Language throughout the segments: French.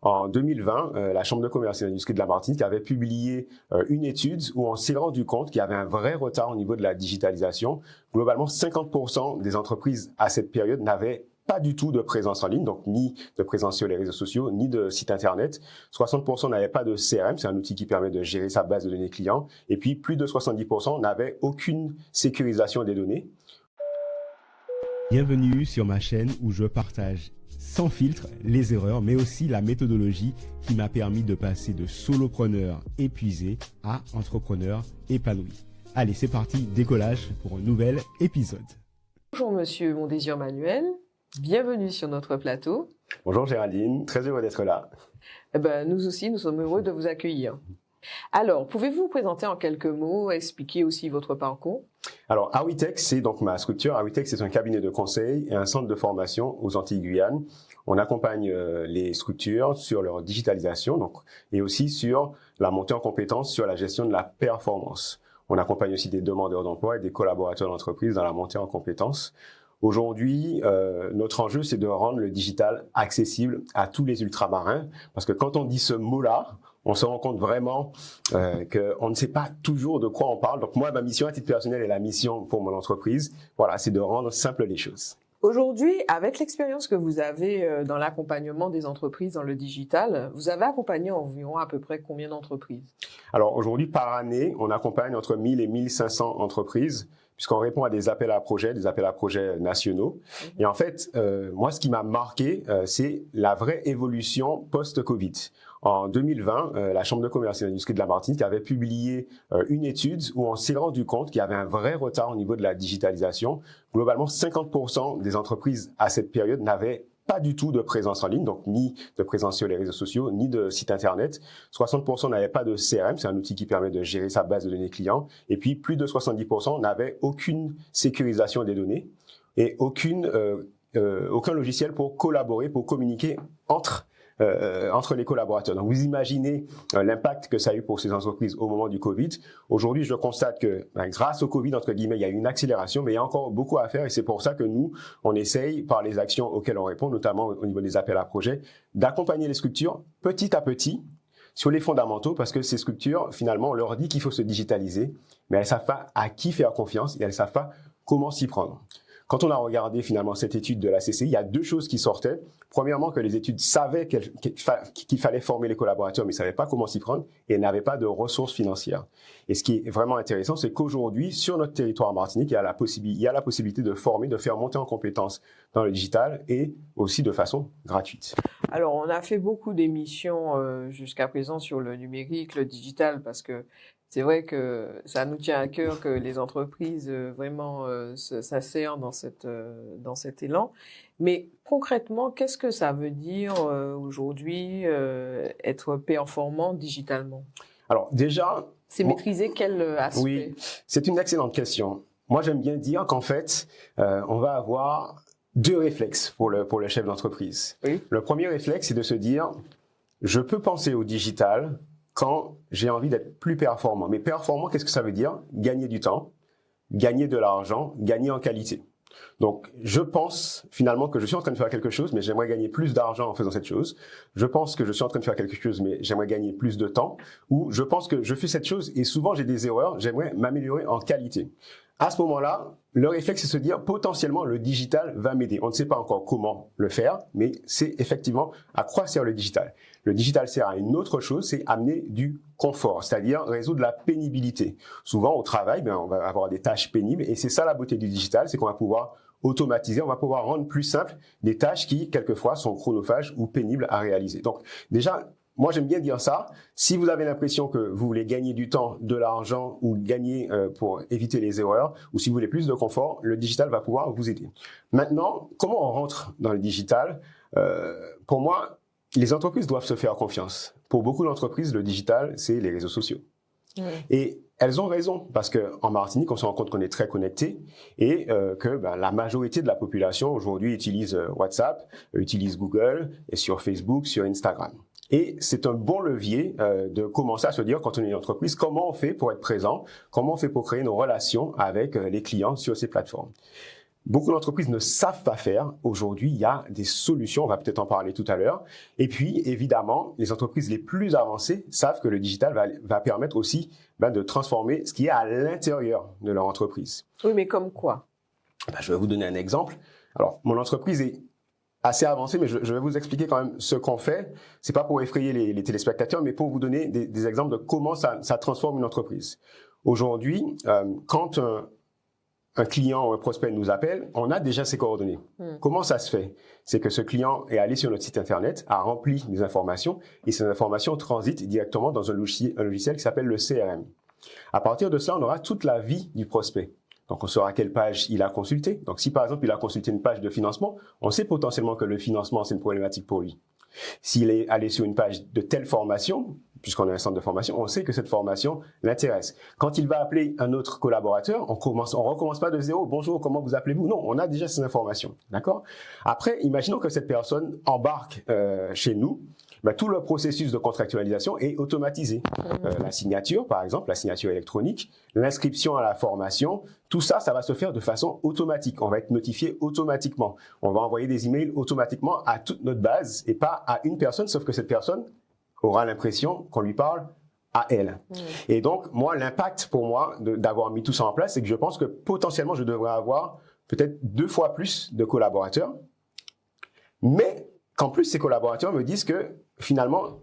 En 2020, la Chambre de commerce et d'industrie de la Martinique avait publié une étude où on s'est rendu compte qu'il y avait un vrai retard au niveau de la digitalisation. Globalement, 50% des entreprises à cette période n'avaient pas du tout de présence en ligne, donc ni de présence sur les réseaux sociaux, ni de site internet. 60% n'avaient pas de CRM, c'est un outil qui permet de gérer sa base de données clients. Et puis, plus de 70% n'avaient aucune sécurisation des données. Bienvenue sur ma chaîne où je partage sans filtre les erreurs, mais aussi la méthodologie qui m'a permis de passer de solopreneur épuisé à entrepreneur épanoui. Allez, c'est parti, décollage pour un nouvel épisode. Bonjour Monsieur Mondésir Manuel, bienvenue sur notre plateau. Bonjour Géraldine, très heureux d'être là. Nous aussi, nous sommes heureux de vous accueillir. Alors, pouvez-vous vous présenter en quelques mots, expliquer aussi votre parcours? Alors, Awitech, c'est donc ma structure. Awitech, c'est un cabinet de conseil et un centre de formation aux Antilles-Guyane. On accompagne les structures sur leur digitalisation et aussi sur la montée en compétences sur la gestion de la performance. On accompagne aussi des demandeurs d'emploi et des collaborateurs d'entreprise dans la montée en compétences. Aujourd'hui, notre enjeu, c'est de rendre le digital accessible à tous les ultramarins, parce que quand on dit ce mot-là, on se rend compte vraiment qu'on ne sait pas toujours de quoi on parle. Donc moi, ma mission à titre personnel et la mission pour mon entreprise, voilà, c'est de rendre simple les choses. Aujourd'hui, avec l'expérience que vous avez dans l'accompagnement des entreprises dans le digital, vous avez accompagné environ à peu près combien d'entreprises? Alors aujourd'hui, par année, on accompagne entre 1000 et 1500 entreprises, puisqu'on répond à des appels à projets nationaux. Et en fait, moi, ce qui m'a marqué, c'est la vraie évolution post-Covid. En 2020, la Chambre de commerce et d'industrie de la Martinique avait publié une étude où on s'est rendu compte qu'il y avait un vrai retard au niveau de la digitalisation. Globalement, 50% des entreprises à cette période n'avaient pas du tout de présence en ligne, donc ni de présence sur les réseaux sociaux, ni de site internet. 60% n'avaient pas de CRM, c'est un outil qui permet de gérer sa base de données clients. Et puis, plus de 70% n'avaient aucune sécurisation des données et aucun logiciel pour collaborer, pour communiquer entre les collaborateurs. Donc, vous imaginez l'impact que ça a eu pour ces entreprises au moment du Covid. Aujourd'hui, je constate que grâce au Covid, entre guillemets, il y a eu une accélération, mais il y a encore beaucoup à faire et c'est pour ça que nous, on essaye, par les actions auxquelles on répond, notamment au niveau des appels à projets, d'accompagner les structures petit à petit sur les fondamentaux, parce que ces structures, finalement, on leur dit qu'il faut se digitaliser, mais elles ne savent pas à qui faire confiance et elles ne savent pas comment s'y prendre. Quand on a regardé finalement cette étude de la CCI, il y a deux choses qui sortaient. Premièrement, que les études savaient qu'il fallait former les collaborateurs, mais ils ne savaient pas comment s'y prendre et elles n'avaient pas de ressources financières. Et ce qui est vraiment intéressant, c'est qu'aujourd'hui, sur notre territoire Martinique, il y a la possibilité de former, de faire monter en compétences dans le digital et aussi de façon gratuite. Alors, on a fait beaucoup d'émissions jusqu'à présent sur le numérique, le digital, parce que c'est vrai que ça nous tient à cœur que les entreprises vraiment s'insèrent dans cet élan. Mais concrètement, qu'est-ce que ça veut dire aujourd'hui être performant digitalement? Alors déjà, c'est maîtriser quel aspect? Oui, c'est une excellente question. Moi, j'aime bien dire qu'en fait, on va avoir deux réflexes pour le chef d'entreprise. Oui. Le premier réflexe, c'est de se dire, je peux penser au digital quand j'ai envie d'être plus performant. Mais performant, qu'est-ce que ça veut dire? Gagner du temps, gagner de l'argent, gagner en qualité. Donc, je pense finalement que je suis en train de faire quelque chose, mais j'aimerais gagner plus d'argent en faisant cette chose. Je pense que je suis en train de faire quelque chose, mais j'aimerais gagner plus de temps. Ou je pense que je fais cette chose et souvent j'ai des erreurs, j'aimerais m'améliorer en qualité. À ce moment-là, le réflexe, c'est se dire potentiellement le digital va m'aider. On ne sait pas encore comment le faire, mais c'est effectivement à quoi sert le digital. Le digital sert à une autre chose, c'est amener du confort, c'est-à-dire résoudre la pénibilité. Souvent au travail, on va avoir des tâches pénibles et c'est ça la beauté du digital, c'est qu'on va pouvoir automatiser, on va pouvoir rendre plus simple des tâches qui quelquefois sont chronophages ou pénibles à réaliser. Donc déjà, moi, j'aime bien dire ça. Si vous avez l'impression que vous voulez gagner du temps, de l'argent ou gagner pour éviter les erreurs, ou si vous voulez plus de confort, le digital va pouvoir vous aider. Maintenant, comment on rentre dans le digital? Pour moi, les entreprises doivent se faire confiance. Pour beaucoup d'entreprises, le digital, c'est les réseaux sociaux. Oui. Et elles ont raison, parce qu'en Martinique, on se rend compte qu'on est très connecté et que la majorité de la population aujourd'hui utilise WhatsApp, utilise Google, et sur Facebook, sur Instagram. Et c'est un bon levier de commencer à se dire, quand on est une entreprise, comment on fait pour être présent, comment on fait pour créer nos relations avec les clients sur ces plateformes. beaucoup d'entreprises ne savent pas faire. Aujourd'hui, il y a des solutions, on va peut-être en parler tout à l'heure. Et puis, évidemment, les entreprises les plus avancées savent que le digital va permettre aussi de transformer ce qui est à l'intérieur de leur entreprise. Oui, mais comme quoi? Je vais vous donner un exemple. Alors, mon entreprise est assez avancée, mais je vais vous expliquer quand même ce qu'on fait. C'est pas pour effrayer les téléspectateurs, mais pour vous donner des exemples de comment ça transforme une entreprise. Aujourd'hui, quand un client ou un prospect nous appelle, on a déjà ses coordonnées. Comment ça se fait? C'est que ce client est allé sur notre site internet, a rempli des informations, et ces informations transitent directement dans un logiciel qui s'appelle le CRM. À partir de cela, on aura toute la vie du prospect. Donc, on saura quelle page il a consulté. Donc, si par exemple, il a consulté une page de financement, on sait potentiellement que le financement, c'est une problématique pour lui. S'il est allé sur une page de telle formation, puisqu'on a un centre de formation, on sait que cette formation l'intéresse. Quand il va appeler un autre collaborateur, on recommence pas de zéro. Bonjour, comment vous appelez-vous? Non, on a déjà ces informations. D'accord? Après, imaginons que cette personne embarque chez nous. Tout le processus de contractualisation est automatisé. La signature, par exemple, la signature électronique, l'inscription à la formation, tout ça, ça va se faire de façon automatique. On va être notifié automatiquement. On va envoyer des emails automatiquement à toute notre base et pas à une personne, sauf que cette personne aura l'impression qu'on lui parle à elle. Et donc, moi, l'impact pour moi d'avoir mis tout ça en place, c'est que je pense que potentiellement, je devrais avoir peut-être 2 fois plus de collaborateurs, mais qu'en plus, ces collaborateurs me disent que finalement,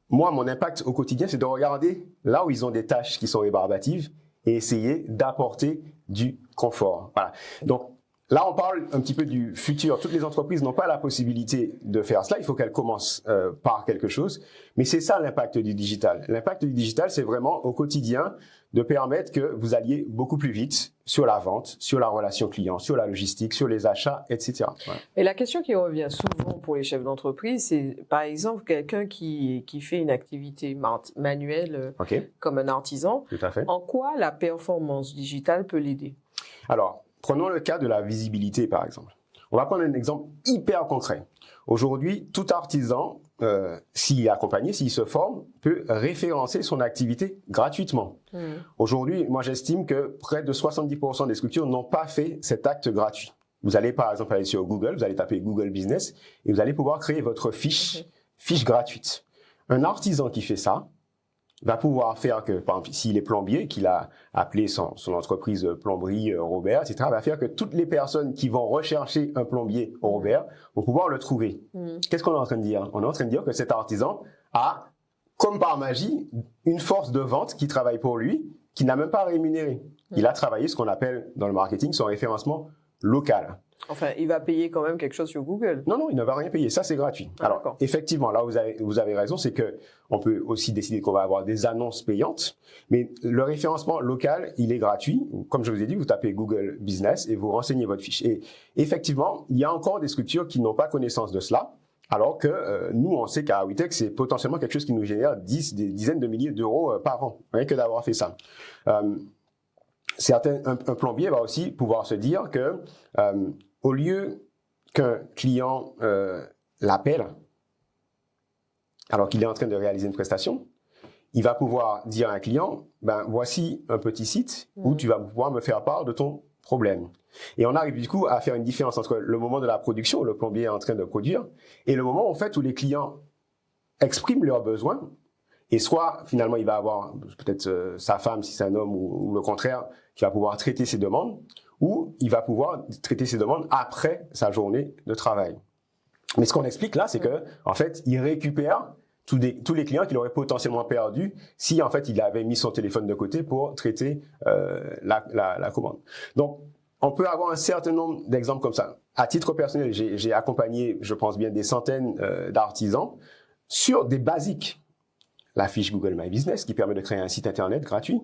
moi, mon impact au quotidien, c'est de regarder là où ils ont des tâches qui sont rébarbatives et essayer d'apporter du confort. Voilà. Donc, là, on parle un petit peu du futur. Toutes les entreprises n'ont pas la possibilité de faire cela. Il faut qu'elles commencent par quelque chose. Mais c'est ça l'impact du digital. L'impact du digital, c'est vraiment au quotidien de permettre que vous alliez beaucoup plus vite sur la vente, sur la relation client, sur la logistique, sur les achats, etc. Voilà. Et la question qui revient souvent pour les chefs d'entreprise, c'est par exemple quelqu'un qui fait une activité manuelle comme un artisan. Tout à fait. En quoi la performance digitale peut l'aider? Alors, prenons le cas de la visibilité, par exemple. On va prendre un exemple hyper concret. Aujourd'hui, tout artisan, s'il est accompagné, s'il se forme, peut référencer son activité gratuitement. Aujourd'hui, moi, j'estime que près de 70% des structures n'ont pas fait cet acte gratuit. Vous allez, par exemple, aller sur Google, vous allez taper Google Business et vous allez pouvoir créer votre fiche gratuite. Un artisan qui fait ça va pouvoir faire que, par exemple, s'il est plombier, qu'il a appelé son entreprise plomberie Robert, etc., va faire que toutes les personnes qui vont rechercher un plombier Robert vont pouvoir le trouver. Qu'est-ce qu'on est en train de dire? On est en train de dire que cet artisan a, comme par magie, une force de vente qui travaille pour lui, qui n'a même pas rémunéré. Il a travaillé ce qu'on appelle dans le marketing son référencement local. Enfin, il va payer quand même quelque chose sur Google. Non, il ne va rien payer. Ça, c'est gratuit. Alors, effectivement, là, vous avez raison, c'est que on peut aussi décider qu'on va avoir des annonces payantes, mais le référencement local, il est gratuit. Comme je vous ai dit, vous tapez Google Business et vous renseignez votre fiche. Et effectivement, il y a encore des structures qui n'ont pas connaissance de cela, alors que nous, on sait qu'à Awitech, c'est potentiellement quelque chose qui nous génère des dizaines de milliers d'euros par an, rien que d'avoir fait ça. Un plombier va aussi pouvoir se dire que au lieu qu'un client l'appelle alors qu'il est en train de réaliser une prestation, il va pouvoir dire à un client, voici un petit site où tu vas pouvoir me faire part de ton problème. Et on arrive du coup à faire une différence entre le moment de la production où le plombier est en train de produire et le moment en fait où les clients expriment leurs besoins. Et soit, finalement, il va avoir peut-être sa femme, si c'est un homme, ou le contraire, qui va pouvoir traiter ses demandes, ou il va pouvoir traiter ses demandes après sa journée de travail. Mais ce qu'on explique là, c'est que, en fait, il récupère tous les clients qu'il aurait potentiellement perdus si, en fait, il avait mis son téléphone de côté pour traiter la commande. Donc, on peut avoir un certain nombre d'exemples comme ça. À titre personnel, j'ai accompagné, je pense bien, des centaines d'artisans sur des basiques. La fiche Google My Business qui permet de créer un site internet gratuit,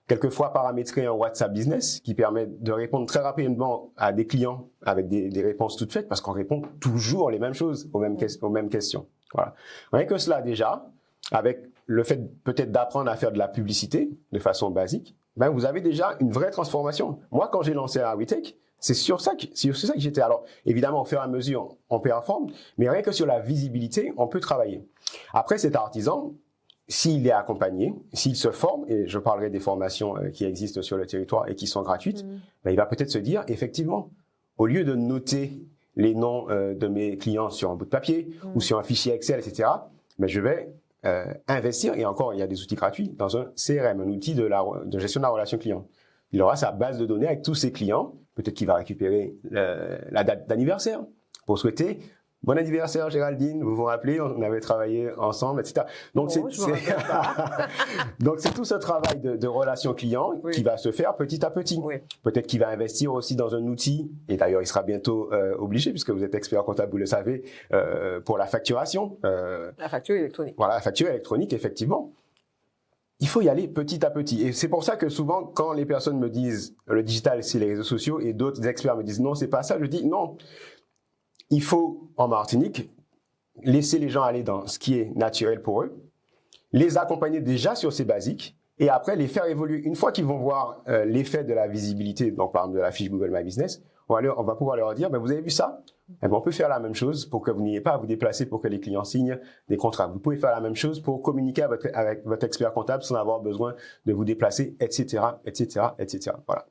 quelquefois paramétrer un WhatsApp Business qui permet de répondre très rapidement à des clients avec des réponses toutes faites parce qu'on répond toujours les mêmes choses aux mêmes questions. Voilà. Rien que cela déjà, avec le fait peut-être d'apprendre à faire de la publicité de façon basique, vous avez déjà une vraie transformation. Moi, quand j'ai lancé Awitech, c'est sur ça que j'étais. Alors, évidemment, au fur et à mesure, on performe, mais rien que sur la visibilité, on peut travailler. Après, cet artisan, s'il est accompagné, s'il se forme, et je parlerai des formations qui existent sur le territoire et qui sont gratuites, il va peut-être se dire, effectivement, au lieu de noter les noms de mes clients sur un bout de papier ou sur un fichier Excel, etc., ben, je vais investir, et encore, il y a des outils gratuits, dans un CRM, un outil de gestion de la relation client. Il aura sa base de données avec tous ses clients. Peut-être qu'il va récupérer la date d'anniversaire pour souhaiter bon anniversaire Géraldine, vous vous rappelez, on avait travaillé ensemble, etc. Donc donc c'est tout ce travail de relation client qui va se faire petit à petit. Oui. Peut-être qu'il va investir aussi dans un outil, et d'ailleurs il sera bientôt obligé, puisque vous êtes expert comptable, vous le savez, pour la facturation. La facture électronique. Voilà, la facture électronique, effectivement. Il faut y aller petit à petit. Et c'est pour ça que souvent, quand les personnes me disent le digital, c'est les réseaux sociaux, et d'autres experts me disent non, c'est pas ça, je dis non. Il faut, en Martinique, laisser les gens aller dans ce qui est naturel pour eux, les accompagner déjà sur ces basiques, et après les faire évoluer. Une fois qu'ils vont voir l'effet de la visibilité, donc par exemple de la fiche Google My Business, on va pouvoir leur dire, ben, vous avez vu ça? Eh ben, on peut faire la même chose pour que vous n'ayez pas à vous déplacer pour que les clients signent des contrats. Vous pouvez faire la même chose pour communiquer avec votre expert comptable sans avoir besoin de vous déplacer, etc., etc., etc. Voilà.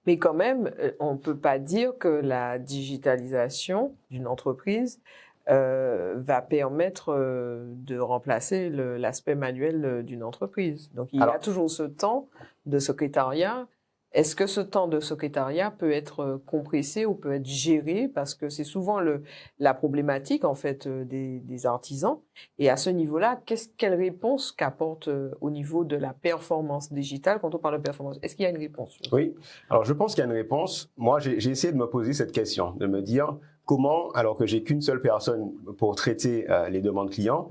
Mais quand même, on ne peut pas dire que la digitalisation d'une entreprise va permettre de remplacer l'aspect manuel d'une entreprise. Donc, il y a toujours ce temps de secrétariat. Est-ce que ce temps de secrétariat peut être compressé ou peut être géré? Parce que c'est souvent la problématique en fait des artisans. Et à ce niveau-là, quelle réponse qu'apporte au niveau de la performance digitale quand on parle de performance? Est-ce qu'il y a une réponse? Oui. Alors je pense qu'il y a une réponse. Moi, j'ai essayé de me poser cette question, de me dire comment, alors que j'ai qu'une seule personne pour traiter les demandes clients,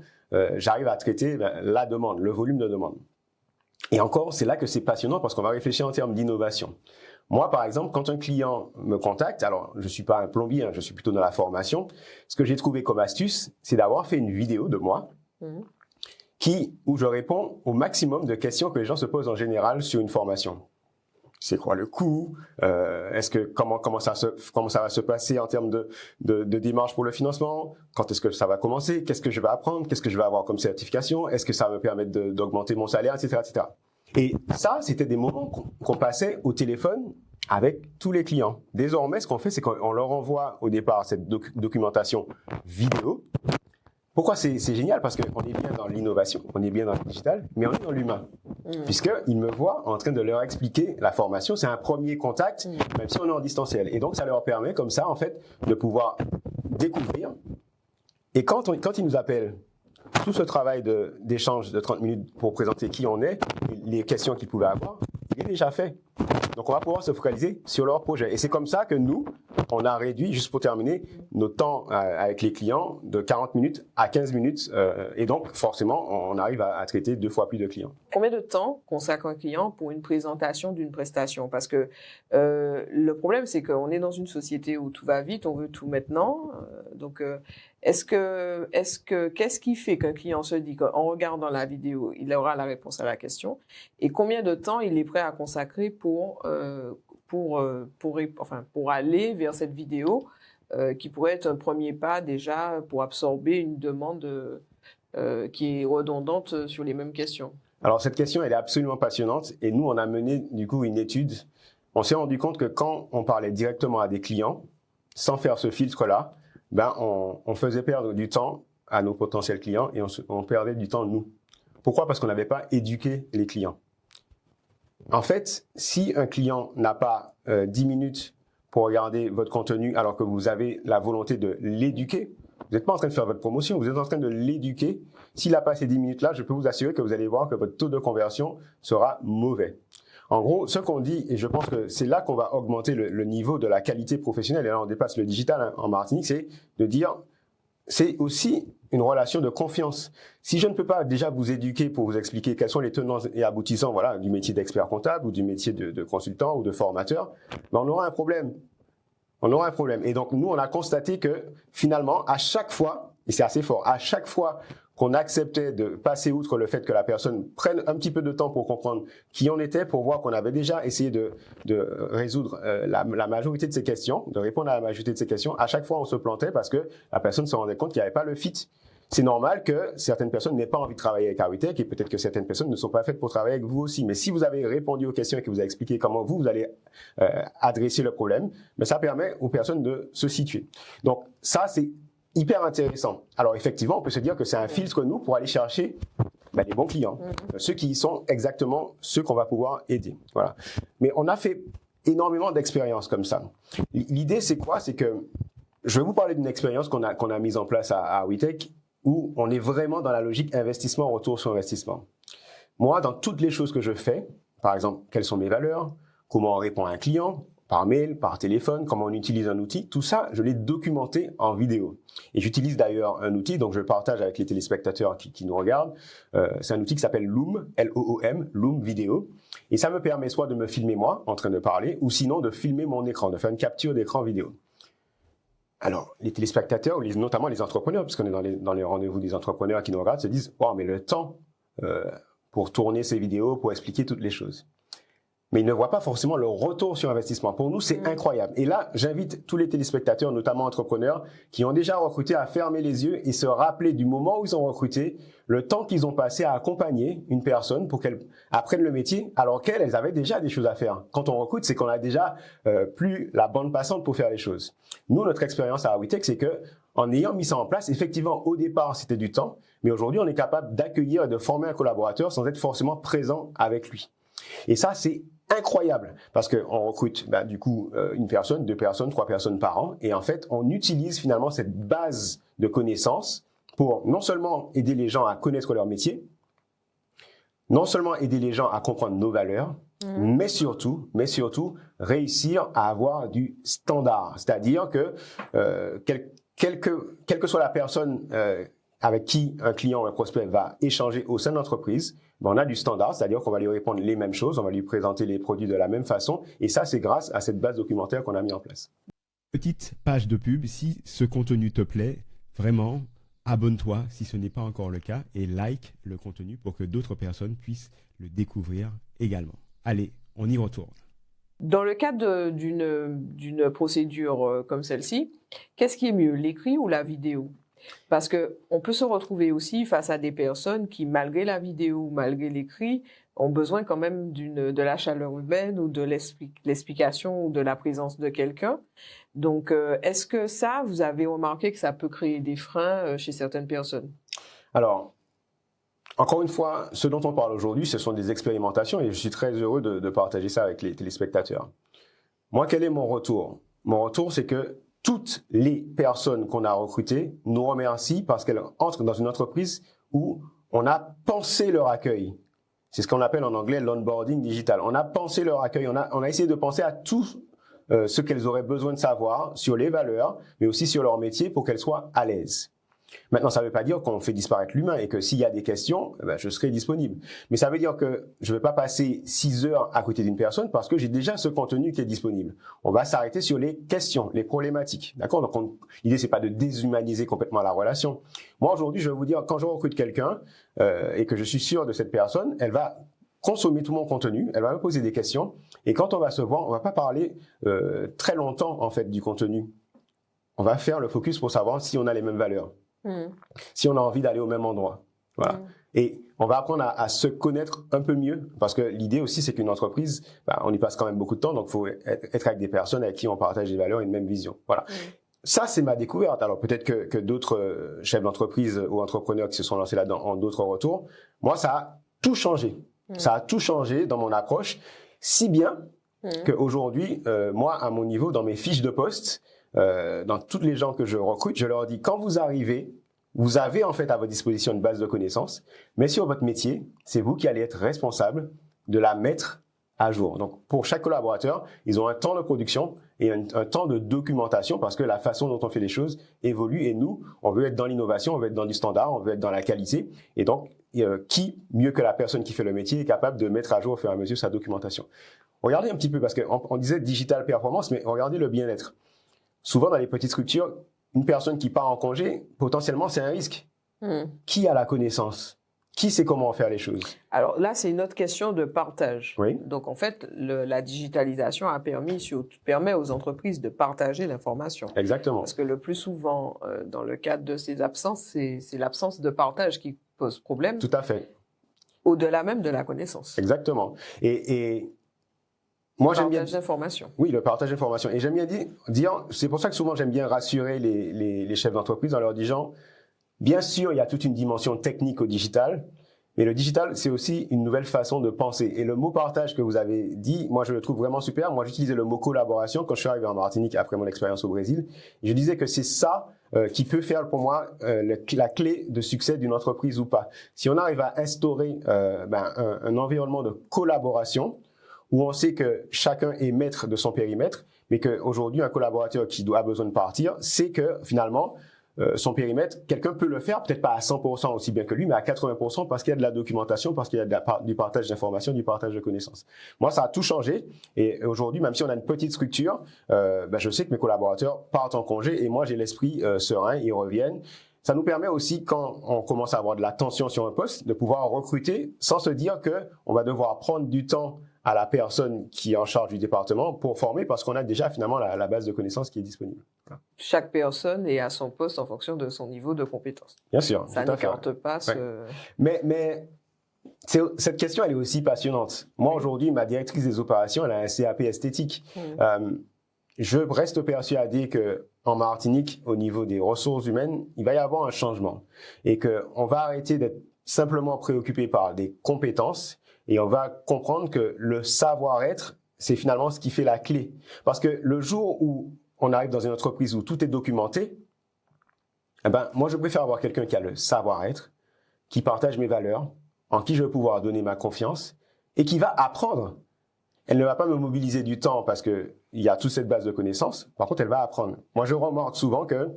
j'arrive à traiter la demande, le volume de demande. Et encore, c'est là que c'est passionnant parce qu'on va réfléchir en termes d'innovation. Moi, par exemple, quand un client me contacte, alors je suis pas un plombier, je suis plutôt dans la formation, ce que j'ai trouvé comme astuce, c'est d'avoir fait une vidéo de moi où je réponds au maximum de questions que les gens se posent en général sur une formation. C'est quoi le coût? Est-ce que comment ça va se passer en termes de démarche pour le financement? Quand est-ce que ça va commencer? Qu'est-ce que je vais apprendre? Qu'est-ce que je vais avoir comme certification? Est-ce que ça va me permettre d'augmenter mon salaire, etc., etc. Et ça, c'était des moments qu'on passait au téléphone avec tous les clients. Désormais, ce qu'on fait, c'est qu'on leur envoie au départ cette documentation vidéo. Pourquoi c'est génial? Parce qu'on est bien dans l'innovation, on est bien dans le digital, mais on est dans l'humain. Puisqu'ils me voient en train de leur expliquer la formation. C'est un premier contact, même si on est en distanciel. Et donc, ça leur permet comme ça, en fait, de pouvoir découvrir. Et quand ils nous appellent, tout ce travail d'échange de 30 minutes pour présenter qui on est, les questions qu'ils pouvaient avoir, il est déjà fait. Donc, on va pouvoir se focaliser sur leur projet. Et c'est comme ça que nous, on a réduit, juste pour terminer, nos temps avec les clients de 40 minutes à 15 minutes. Et donc, forcément, on arrive à traiter 2 fois plus de clients. Combien de temps consacre un client pour une présentation d'une prestation? Parce que le problème, c'est qu'on est dans une société où tout va vite, on veut tout maintenant. Donc, qu'est-ce qui fait qu'un client se dit qu'en regardant la vidéo, il aura la réponse à la question? Et combien de temps il est prêt à consacrer pour aller vers cette vidéo qui pourrait être un premier pas déjà pour absorber une demande qui est redondante sur les mêmes questions? Alors, cette question, elle est absolument passionnante. Et nous, on a mené, du coup, une étude. On s'est rendu compte que quand on parlait directement à des clients, sans faire ce filtre-là, on faisait perdre du temps à nos potentiels clients et on perdait du temps, nous. Pourquoi? Parce qu'on n'avait pas éduqué les clients. En fait, si un client n'a pas 10 minutes pour regarder votre contenu alors que vous avez la volonté de l'éduquer, vous n'êtes pas en train de faire votre promotion, vous êtes en train de l'éduquer. S'il a pas ces 10 minutes-là, je peux vous assurer que vous allez voir que votre taux de conversion sera mauvais. En gros, ce qu'on dit, et je pense que c'est là qu'on va augmenter le niveau de la qualité professionnelle, et là on dépasse le digital en Martinique, c'est de dire, c'est aussi une relation de confiance. Si je ne peux pas déjà vous éduquer pour vous expliquer quels sont les tenants et aboutissants, voilà, du métier d'expert comptable ou du métier de consultant ou de formateur, on aura un problème. On aura un problème. Et donc, nous, on a constaté que finalement, à chaque fois, et c'est assez fort, à chaque fois qu'on acceptait de passer outre le fait que la personne prenne un petit peu de temps pour comprendre qui on était, pour voir qu'on avait déjà essayé de résoudre la majorité de ces questions, de répondre à la majorité de ces questions, à chaque fois, on se plantait parce que la personne se rendait compte qu'il n'y avait pas le fit. c'est normal que certaines personnes n'aient pas envie de travailler avec Awitech et peut-être que certaines personnes ne sont pas faites pour travailler avec vous aussi. Mais si vous avez répondu aux questions et que vous avez expliqué comment vous allez adresser le problème, mais ça permet aux personnes de se situer. Donc ça, c'est hyper intéressant. Alors effectivement, on peut se dire que c'est un filtre, nous, pour aller chercher les bons clients, ceux qui sont exactement ceux qu'on va pouvoir aider. Voilà. Mais on a fait énormément d'expériences comme ça. L'idée, c'est quoi? C'est que je vais vous parler d'une expérience qu'on a mise en place à Awitech, où on est vraiment dans la logique investissement, retour sur investissement. Moi, dans toutes les choses que je fais, par exemple, quelles sont mes valeurs, comment on répond à un client, par mail, par téléphone, comment on utilise un outil, tout ça, je l'ai documenté en vidéo. Et j'utilise d'ailleurs un outil, donc je le partage avec les téléspectateurs qui nous regardent. C'est un outil qui s'appelle Loom, L-O-O-M, Loom Vidéo. Et ça me permet soit de me filmer moi, en train de parler, ou sinon de filmer mon écran, de faire une capture d'écran vidéo. Alors, les téléspectateurs, ou notamment les entrepreneurs, puisqu'on est dans les rendez-vous des entrepreneurs qui nous regardent, se disent « Wow, mais le temps pour tourner ces vidéos, pour expliquer toutes les choses. » Mais ils ne voient pas forcément le retour sur investissement. Pour nous, c'est incroyable. Et là, j'invite tous les téléspectateurs, notamment entrepreneurs, qui ont déjà recruté à fermer les yeux et se rappeler du moment où ils ont recruté, le temps qu'ils ont passé à accompagner une personne pour qu'elle apprenne le métier, alors qu'elles avaient déjà des choses à faire. Quand on recrute, c'est qu'on a déjà plus la bande passante pour faire les choses. Nous, notre expérience à Awitech, c'est que en ayant mis ça en place, effectivement, au départ, c'était du temps, mais aujourd'hui, on est capable d'accueillir et de former un collaborateur sans être forcément présent avec lui. Et ça, c'est incroyable parce qu'on recrute du coup une personne, 2 personnes, 3 personnes par an et en fait on utilise finalement cette base de connaissances pour non seulement aider les gens à connaître leur métier, non seulement aider les gens à comprendre nos valeurs, mais surtout réussir à avoir du standard, c'est-à-dire que quelle que soit la personne avec qui un client ou un prospect va échanger au sein de l'entreprise, on a du standard, c'est-à-dire qu'on va lui répondre les mêmes choses, on va lui présenter les produits de la même façon, et ça, c'est grâce à cette base documentaire qu'on a mis en place. Petite page de pub, si ce contenu te plaît, vraiment, abonne-toi si ce n'est pas encore le cas, et like le contenu pour que d'autres personnes puissent le découvrir également. Allez, on y retourne. Dans le cadre d'une procédure comme celle-ci, qu'est-ce qui est mieux, l'écrit ou la vidéo? Parce que on peut se retrouver aussi face à des personnes qui, malgré la vidéo ou malgré l'écrit, ont besoin quand même de la chaleur humaine ou de l'explication ou de la présence de quelqu'un. Donc, est-ce que ça, vous avez remarqué que ça peut créer des freins chez certaines personnes? Alors, encore une fois, ce dont on parle aujourd'hui, ce sont des expérimentations et je suis très heureux de partager ça avec les téléspectateurs. Moi, quel est mon retour? Mon retour, c'est que toutes les personnes qu'on a recrutées nous remercient parce qu'elles entrent dans une entreprise où on a pensé leur accueil. C'est ce qu'on appelle en anglais l'onboarding digital. On a pensé leur accueil, on a essayé de penser à tout ce qu'elles auraient besoin de savoir sur les valeurs, mais aussi sur leur métier pour qu'elles soient à l'aise. Maintenant, ça ne veut pas dire qu'on fait disparaître l'humain et que s'il y a des questions, je serai disponible. Mais ça veut dire que je ne vais pas passer 6 heures à côté d'une personne parce que j'ai déjà ce contenu qui est disponible. On va s'arrêter sur les questions, les problématiques. D'accord? Donc, l'idée, c'est pas de déshumaniser complètement la relation. Moi, aujourd'hui, je vais vous dire, quand je recrute quelqu'un et que je suis sûr de cette personne, elle va consommer tout mon contenu, elle va me poser des questions. Et quand on va se voir, on va pas parler très longtemps, en fait, du contenu. On va faire le focus pour savoir si on a les mêmes valeurs. Si on a envie d'aller au même endroit. Voilà. Et on va apprendre à se connaître un peu mieux parce que l'idée aussi, c'est qu'une entreprise, on y passe quand même beaucoup de temps, donc il faut être avec des personnes avec qui on partage des valeurs et une même vision. Voilà. Ça, c'est ma découverte. Alors peut-être que d'autres chefs d'entreprise ou entrepreneurs qui se sont lancés là-dedans ont d'autres retours. Moi, ça a tout changé. Ça a tout changé dans mon approche, si bien qu'aujourd'hui, moi, à mon niveau, dans mes fiches de poste, dans toutes les gens que je recrute, je leur dis, quand vous arrivez, vous avez en fait à votre disposition une base de connaissances, mais sur votre métier, c'est vous qui allez être responsable de la mettre à jour. Donc, pour chaque collaborateur, ils ont un temps de production et un temps de documentation parce que la façon dont on fait les choses évolue et nous, on veut être dans l'innovation, on veut être dans du standard, on veut être dans la qualité et donc, qui, mieux que la personne qui fait le métier, est capable de mettre à jour au fur et à mesure sa documentation. Regardez un petit peu, parce qu'on disait digital performance, mais regardez le bien-être. Souvent, dans les petites structures, une personne qui part en congé, potentiellement, c'est un risque. Qui a la connaissance? qui sait comment faire les choses? Alors là, c'est une autre question de partage. Oui. Donc en fait, la digitalisation permet aux entreprises de partager l'information. Exactement. Parce que le plus souvent, dans le cadre de ces absences, c'est l'absence de partage qui pose problème. Tout à fait. Au-delà même de la connaissance. Exactement. Et moi, j'aime bien. Le partage d'informations. Oui, le partage d'informations. Et j'aime bien dire, c'est pour ça que souvent j'aime bien rassurer les chefs d'entreprise en leur disant, bien sûr, il y a toute une dimension technique au digital, mais le digital, c'est aussi une nouvelle façon de penser. Et le mot partage que vous avez dit, moi, je le trouve vraiment super. Moi, j'utilisais le mot collaboration quand je suis arrivé en Martinique après mon expérience au Brésil. Je disais que c'est ça qui peut faire pour moi la clé de succès d'une entreprise ou pas. Si on arrive à instaurer un environnement de collaboration, où on sait que chacun est maître de son périmètre, mais qu'aujourd'hui, un collaborateur qui a besoin de partir, sait que finalement, son périmètre, quelqu'un peut le faire, peut-être pas à 100% aussi bien que lui, mais à 80% parce qu'il y a de la documentation, parce qu'il y a du partage d'informations, du partage de connaissances. Moi, ça a tout changé. Et aujourd'hui, même si on a une petite structure, je sais que mes collaborateurs partent en congé et moi, j'ai l'esprit serein, ils reviennent. Ça nous permet aussi, quand on commence à avoir de la tension sur un poste, de pouvoir recruter sans se dire que on va devoir prendre du temps à la personne qui est en charge du département pour former parce qu'on a déjà finalement la base de connaissances qui est disponible. Voilà. Chaque personne est à son poste en fonction de son niveau de compétence. Bien sûr. Ça n'écarte pas ce... Ouais. Mais cette question, elle est aussi passionnante. Moi, aujourd'hui, ma directrice des opérations, elle a un CAP esthétique. Je reste persuadé que en Martinique, au niveau des ressources humaines, il va y avoir un changement et qu'on va arrêter d'être simplement préoccupé par des compétences et on va comprendre que le savoir-être, c'est finalement ce qui fait la clé. Parce que le jour où on arrive dans une entreprise où tout est documenté, moi, je préfère avoir quelqu'un qui a le savoir-être, qui partage mes valeurs, en qui je vais pouvoir donner ma confiance et qui va apprendre. Elle ne va pas me mobiliser du temps parce qu'il y a toute cette base de connaissances. Par contre, elle va apprendre. Moi, je remarque souvent que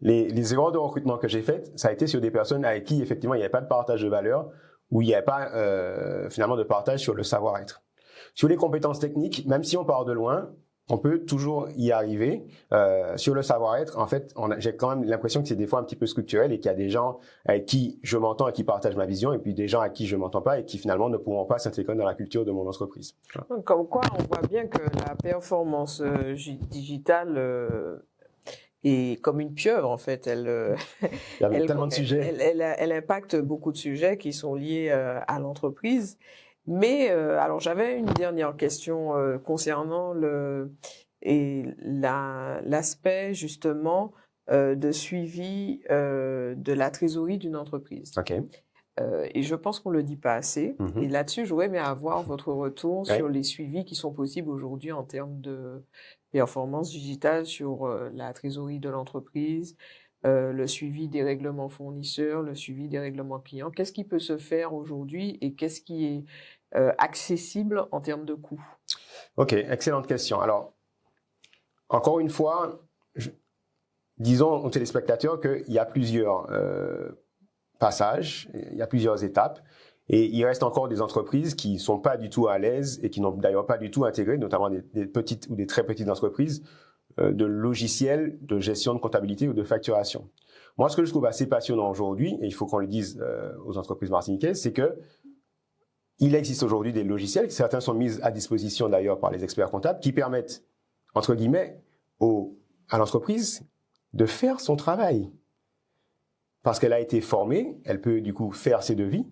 les erreurs de recrutement que j'ai faites, ça a été sur des personnes avec qui, effectivement, il n'y avait pas de partage de valeurs, où il n'y avait pas finalement de partage sur le savoir-être. Sur les compétences techniques, même si on part de loin, on peut toujours y arriver. Sur le savoir-être, en fait, j'ai quand même l'impression que c'est des fois un petit peu structurel et qu'il y a des gens avec qui je m'entends et qui partagent ma vision et puis des gens avec qui je m'entends pas et qui finalement ne pourront pas s'intégrer dans la culture de mon entreprise. Comme quoi, on voit bien que la performance digitale est comme une pieuvre, en fait. Il y a tellement de sujets. Elle impacte beaucoup de sujets qui sont liés à l'entreprise. Mais alors j'avais une dernière question concernant l'aspect justement de suivi de la trésorerie d'une entreprise. Okay. Et je pense qu'on le dit pas assez. Et là-dessus, j'aurais aimé avoir votre retour sur les suivis qui sont possibles aujourd'hui en termes de performance digitale sur la trésorerie de l'entreprise, le suivi des règlements fournisseurs, le suivi des règlements clients. Qu'est-ce qui peut se faire aujourd'hui et qu'est-ce qui est accessible en termes de coûts? Ok, excellente question. Alors, encore une fois, disons aux téléspectateurs qu'il y a plusieurs passages, il y a plusieurs étapes, et il reste encore des entreprises qui sont pas du tout à l'aise et qui n'ont d'ailleurs pas du tout intégré, notamment des petites ou des très petites entreprises, de logiciels de gestion de comptabilité ou de facturation. Moi, ce que je trouve assez passionnant aujourd'hui, et il faut qu'on le dise aux entreprises martiniquaises, c'est que il existe aujourd'hui des logiciels, certains sont mis à disposition d'ailleurs par les experts comptables, qui permettent, entre guillemets, à l'entreprise de faire son travail. Parce qu'elle a été formée, elle peut du coup faire ses devis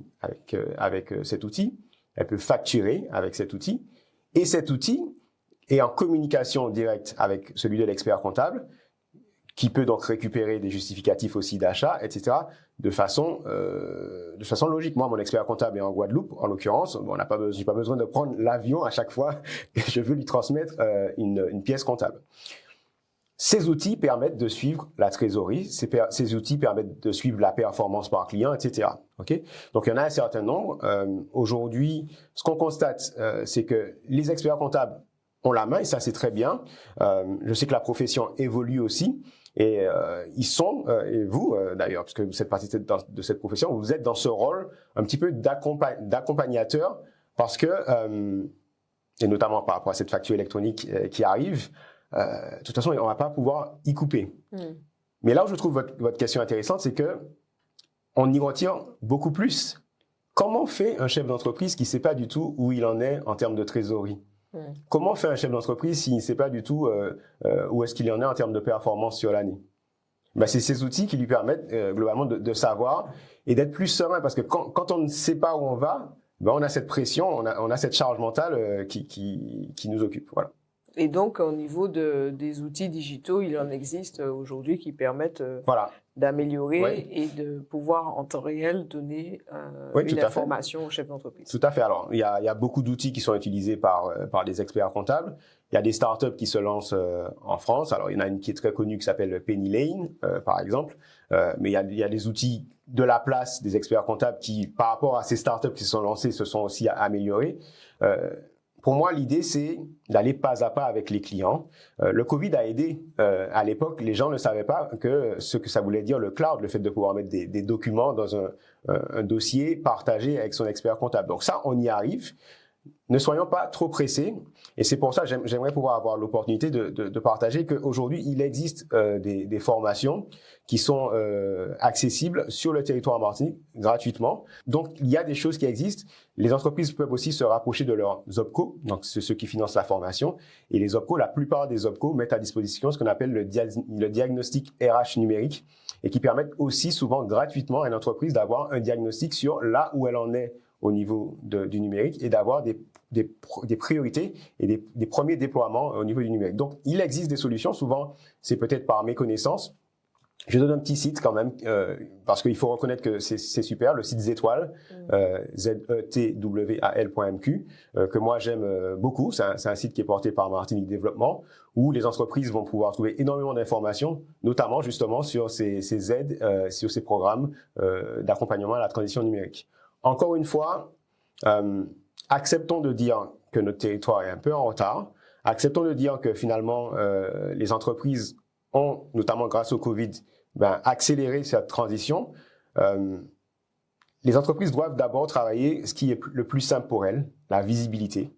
avec cet outil, elle peut facturer avec cet outil, et cet outil est en communication directe avec celui de l'expert comptable, qui peut donc récupérer des justificatifs aussi d'achat, etc., de façon logique. Moi, mon expert comptable est en Guadeloupe, en l'occurrence. Bon, j'ai pas besoin de prendre l'avion à chaque fois que je veux lui transmettre une pièce comptable. Ces outils permettent de suivre la trésorerie, ces outils permettent de suivre la performance par client, etc. Okay? Donc, il y en a un certain nombre. Aujourd'hui, ce qu'on constate, c'est que les experts comptables ont la main, et ça, c'est très bien. Je sais que la profession évolue aussi. Et ils sont, et vous d'ailleurs, parce que vous faites partie de cette profession, vous êtes dans ce rôle un petit peu d'accompagnateur, parce que, et notamment par rapport à cette facture électronique qui arrive, de toute façon, on va pas pouvoir y couper. Mais là où je trouve votre question intéressante, c'est que on y retire beaucoup plus. Comment fait un chef d'entreprise qui ne sait pas du tout où il en est en termes de trésorerie? Comment fait un chef d'entreprise s'il ne sait pas du tout où est-ce qu'il en est en termes de performance sur l'année? Ben, c'est ces outils qui lui permettent globalement de savoir et d'être plus serein, parce que quand on ne sait pas où on va, ben, on a cette pression, on a cette charge mentale qui nous occupe. Voilà. Et donc, au niveau des outils digitaux, il en existe aujourd'hui qui permettent d'améliorer et de pouvoir en temps réel donner une information au chef d'entreprise. Tout à fait. Alors, il y a beaucoup d'outils qui sont utilisés par des experts comptables. Il y a des startups qui se lancent en France. Alors, il y en a une qui est très connue qui s'appelle Penny Lane, par exemple. Mais il y a des outils de la place des experts comptables qui, par rapport à ces startups qui se sont lancées, se sont aussi améliorés. Pour moi, l'idée, c'est d'aller pas à pas avec les clients. Le Covid a aidé. À l'époque, les gens ne savaient pas ce que ça voulait dire le cloud, le fait de pouvoir mettre des documents dans un dossier partagé avec son expert comptable. Donc ça, on y arrive. Ne soyons pas trop pressés. Et c'est pour ça que j'aimerais pouvoir avoir l'opportunité de partager qu'aujourd'hui, il existe des formations qui sont accessibles sur le territoire Martinique gratuitement. Donc, il y a des choses qui existent. Les entreprises peuvent aussi se rapprocher de leurs OPCO, donc c'est ceux qui financent la formation. Et les OPCO, la plupart des OPCO mettent à disposition ce qu'on appelle le diagnostic RH numérique et qui permettent aussi souvent gratuitement à une entreprise d'avoir un diagnostic sur là où elle en est au niveau du numérique et d'avoir des priorités et des premiers déploiements au niveau du numérique. Donc, il existe des solutions. Souvent, c'est peut-être par méconnaissance. Je donne un petit site quand même, parce qu'il faut reconnaître que c'est super, le site Zetwal, ZETWAL.mq, que moi j'aime beaucoup. C'est un site qui est porté par Martinique Développement, où les entreprises vont pouvoir trouver énormément d'informations, notamment justement sur ces aides, sur ces programmes d'accompagnement à la transition numérique. Encore une fois, acceptons de dire que notre territoire est un peu en retard. Acceptons de dire que finalement, les entreprises ont, notamment grâce au Covid, accéléré cette transition. Les entreprises doivent d'abord travailler ce qui est le plus simple pour elles, la visibilité,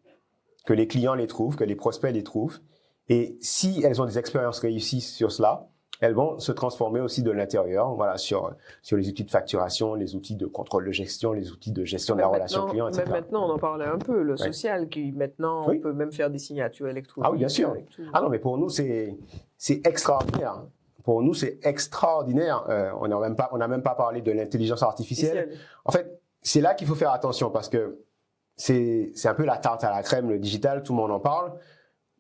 que les clients les trouvent, que les prospects les trouvent. Et si elles ont des expériences réussies sur cela, elles vont se transformer aussi de l'intérieur, voilà, sur les outils de facturation, les outils de contrôle de gestion, les outils de gestion des relations clients, etc. Même maintenant, on en parlait un peu, le social, qui maintenant, on peut même faire des signatures électroniques. Ah oui, bien sûr. Ah non, mais pour nous, c'est extraordinaire. Pour nous, c'est extraordinaire. On n'a même pas parlé de l'intelligence artificielle. En fait, c'est là qu'il faut faire attention parce que c'est un peu la tarte à la crème, le digital, tout le monde en parle.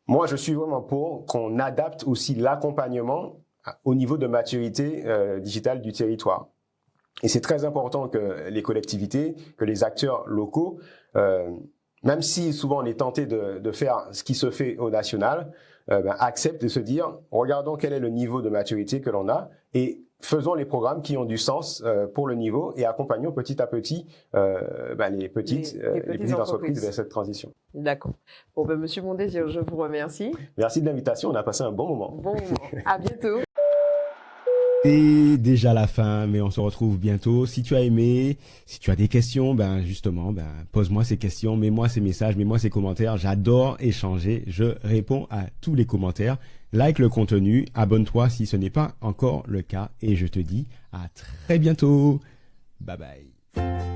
Moi, je suis vraiment pour qu'on adapte aussi l'accompagnement au niveau de maturité digitale du territoire. Et c'est très important que les collectivités, que les acteurs locaux, même si souvent on est tenté de faire ce qui se fait au national, acceptent de se dire, regardons quel est le niveau de maturité que l'on a et faisons les programmes qui ont du sens pour le niveau et accompagnons petit à petit les petites entreprises vers cette transition. D'accord. Bon, Monsieur Mondésir, je vous remercie. Merci de l'invitation, on a passé un bon moment. Bon moment. À bientôt. C'est déjà la fin, mais on se retrouve bientôt. Si tu as aimé, si tu as des questions, justement, pose-moi ces questions, mets-moi ces messages, mets-moi ces commentaires. J'adore échanger. Je réponds à tous les commentaires. Like le contenu, abonne-toi si ce n'est pas encore le cas. Et je te dis à très bientôt. Bye bye.